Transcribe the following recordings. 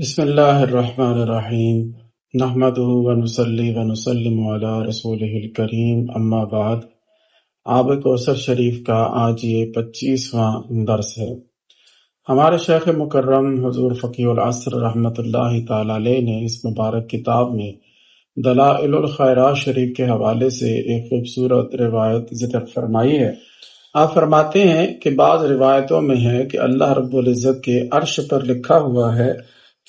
بسم اللہ الرحمن الرحیم نحمدہ ونصلی ونسلم علی رسولہ الکریم اما بعد۔ آب کوثر شریف کا آج یہ 25واں درس ہے۔ ہمارے شیخ مکرم حضور فقیہ العصر رحمۃ اللہ تعالی علیہ نے اس مبارک کتاب میں دلائل الخیرات شریف کے حوالے سے ایک خوبصورت روایت ذکر فرمائی ہے۔ آپ فرماتے ہیں کہ بعض روایتوں میں ہے کہ اللہ رب العزت کے عرش پر لکھا ہوا ہے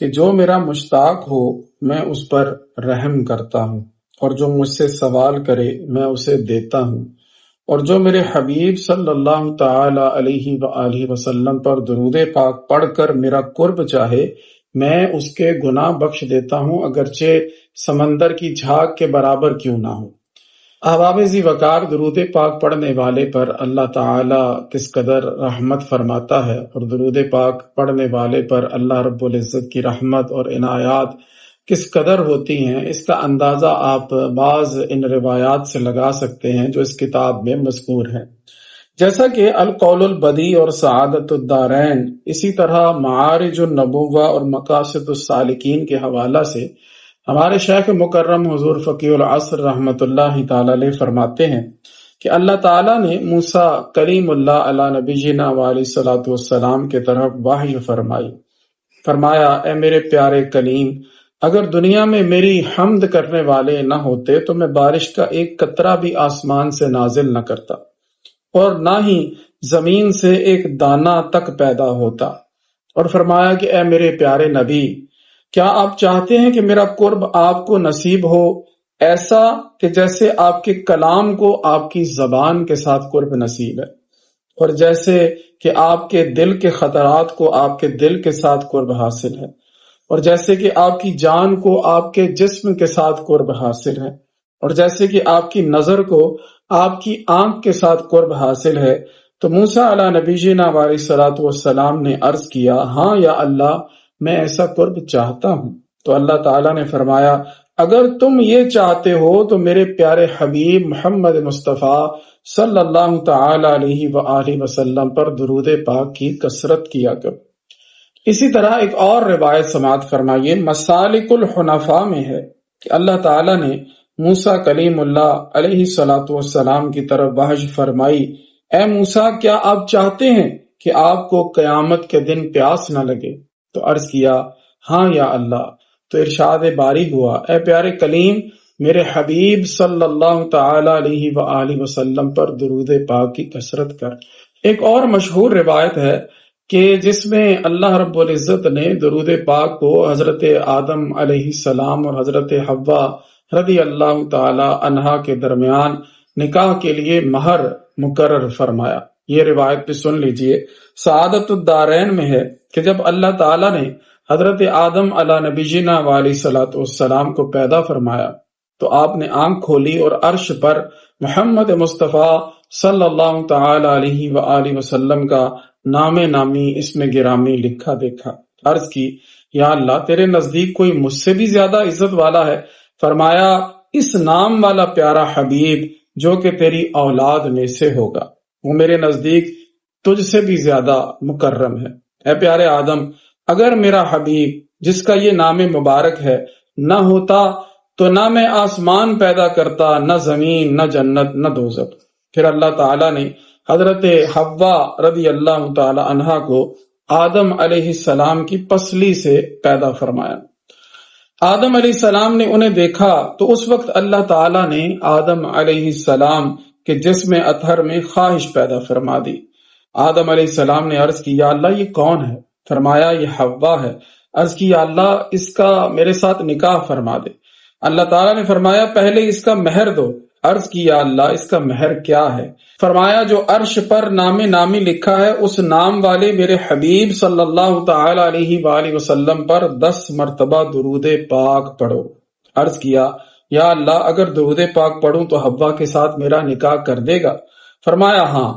کہ جو میرا مشتاق ہو میں اس پر رحم کرتا ہوں، اور جو مجھ سے سوال کرے میں اسے دیتا ہوں، اور جو میرے حبیب صلی اللہ تعالی علیہ وآلہ وسلم پر درود پاک پڑھ کر میرا قرب چاہے میں اس کے گناہ بخش دیتا ہوں، اگرچہ سمندر کی جھاگ کے برابر کیوں نہ ہو۔ احباب ذی وقار، درود پاک پڑھنے والے پر اللہ تعالی کس قدر رحمت فرماتا ہے، اور درود پاک پڑھنے والے پر اللہ رب العزت کی رحمت اور عنایات کس قدر ہوتی ہیں، اس کا اندازہ آپ بعض ان روایات سے لگا سکتے ہیں جو اس کتاب میں مذکور ہیں، جیسا کہ القول البدیع اور سعادت الدارین، اسی طرح معارج النبوہ اور مقاصد السالکین کے حوالہ سے ہمارے شیخ مکرم حضور فقیہ العصر رحمۃ اللہ تعالی علیہ فرماتے ہیں کہ اللہ تعالیٰ نے موسیٰ کلیم اللہ علی نبینا علیہ الصلوۃ والسلام کے طرف وحی فرمایا، اے میرے پیارے کلیم، اگر دنیا میں میری حمد کرنے والے نہ ہوتے تو میں بارش کا ایک قطرہ بھی آسمان سے نازل نہ کرتا، اور نہ ہی زمین سے ایک دانہ تک پیدا ہوتا، اور فرمایا کہ اے میرے پیارے نبی، کیا آپ چاہتے ہیں کہ میرا قرب آپ کو نصیب ہو، ایسا کہ جیسے آپ کے کلام کو آپ کی زبان کے ساتھ قرب نصیب ہے، اور جیسے کہ آپ کے دل کے خطرات کو آپ کے دل کے ساتھ قرب حاصل ہے، اور جیسے کہ آپ کی جان کو آپ کے جسم کے ساتھ قرب حاصل ہے، اور جیسے کہ آپ کی نظر کو آپ کی آنکھ کے ساتھ قرب حاصل ہے۔ تو موسیٰ علی نبینا علیہ الصلوۃ والسلام نے عرض کیا، ہاں یا اللہ، میں ایسا قرب چاہتا ہوں۔ تو اللہ تعالیٰ نے فرمایا، اگر تم یہ چاہتے ہو تو میرے پیارے حبیب محمد مصطفیٰ صلی اللہ تعالی علیہ وآلہ وسلم پر درود پاک کی کثرت کیا کرو۔ اسی طرح ایک اور روایت سماعت فرمائیے، مسالک الحنفاء میں ہے کہ اللہ تعالیٰ نے موسیٰ کلیم اللہ علیہ الصلوۃ والسلام کی طرف وحی فرمائی، اے موسیٰ، کیا آپ چاہتے ہیں کہ آپ کو قیامت کے دن پیاس نہ لگے؟ تو عرض کیا، ہاں یا اللہ۔ تو ارشاد باری ہوا، اے پیارے کلیم، میرے حبیب صلی اللہ تعالی علیہ وآلہ وسلم پر درود پاک کی کثرت کر۔ ایک اور مشہور روایت ہے کہ جس میں اللہ رب العزت نے درود پاک کو حضرت آدم علیہ السلام اور حضرت حوا رضی اللہ تعالی عنہا کے درمیان نکاح کے لیے مہر مقرر فرمایا۔ یہ روایت بھی سن لیجئے، سعادت الدارین میں ہے کہ جب اللہ تعالیٰ نے حضرت آدم علی نبینا علیہ الصلوۃ والسلام کو پیدا فرمایا تو آپ نے آنکھ کھولی اور عرش پر محمد مصطفیٰ صلی اللہ تعالی علیہ وآلہ وسلم کا نام نامی اسم گرامی لکھا دیکھا۔ عرض کی، یا اللہ، تیرے نزدیک کوئی مجھ سے بھی زیادہ عزت والا ہے؟ فرمایا، اس نام والا پیارا حبیب جو کہ تیری اولاد میں سے ہوگا، وہ میرے نزدیک تجھ سے بھی زیادہ مکرم ہے۔ اے پیارے آدم، اگر میرا حبیب جس کا یہ نام مبارک ہے نہ ہوتا تو نہ میں آسمان پیدا کرتا، نہ زمین، نہ جنت، نہ دوزخ۔ پھر اللہ تعالیٰ نے حضرت حوا رضی اللہ تعالی عنہا کو آدم علیہ السلام کی پسلی سے پیدا فرمایا۔ آدم علیہ السلام نے انہیں دیکھا تو اس وقت اللہ تعالیٰ نے آدم علیہ السلام کے جسم اطہر میں خواہش پیدا فرما دی۔ آدم علیہ السلام نے عرض کی، یا اللہ، یہ کون ہے؟ فرمایا، یہ حوا ہے۔ عرض کی، یا اللہ، اس کا میرے ساتھ نکاح فرما دے۔ اللہ تعالیٰ نے فرمایا، پہلے اس کا مہر دو۔ عرض کی، یا اللہ، اس کا مہر کیا ہے؟ فرمایا، جو عرش پر نام نامی لکھا ہے اس نام والے میرے حبیب صلی اللہ تعالی علیہ وآلہ وسلم پر 10 مرتبہ درود پاک پڑھو۔ عرض کیا، یا اللہ، اگر درود پاک پڑھوں تو حوا کے ساتھ میرا نکاح کر دے گا؟ فرمایا، ہاں۔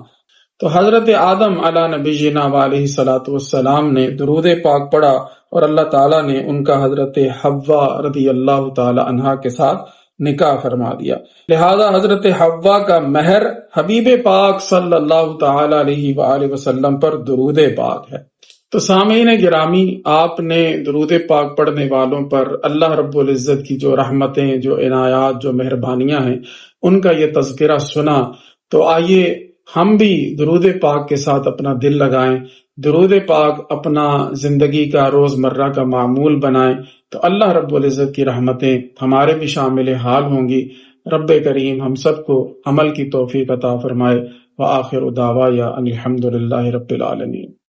تو حضرت آدم علی نبینا علیہ الصلوۃ والسلام نے درود پاک پڑھا اور اللہ تعالیٰ نے ان کا حضرت حوا رضی اللہ تعالی عنہا کے ساتھ نکاح فرما دیا۔ لہذا حضرت حوا کا مہر حبیب پاک صلی اللہ تعالی علیہ وآلہ وسلم پر درود پاک ہے۔ تو سامعین گرامی، آپ نے درود پاک پڑھنے والوں پر اللہ رب العزت کی جو رحمتیں، جو عنایات، جو مہربانیاں ہیں، ان کا یہ تذکرہ سنا، تو آئیے ہم بھی درود پاک کے ساتھ اپنا دل لگائیں، درود پاک اپنا زندگی کا روزمرہ کا معمول بنائیں، تو اللہ رب العزت کی رحمتیں ہمارے بھی شامل حال ہوں گی۔ رب کریم ہم سب کو عمل کی توفیق عطا فرمائے۔ وآخر دعوایا ان الحمد للہ رب العالمین۔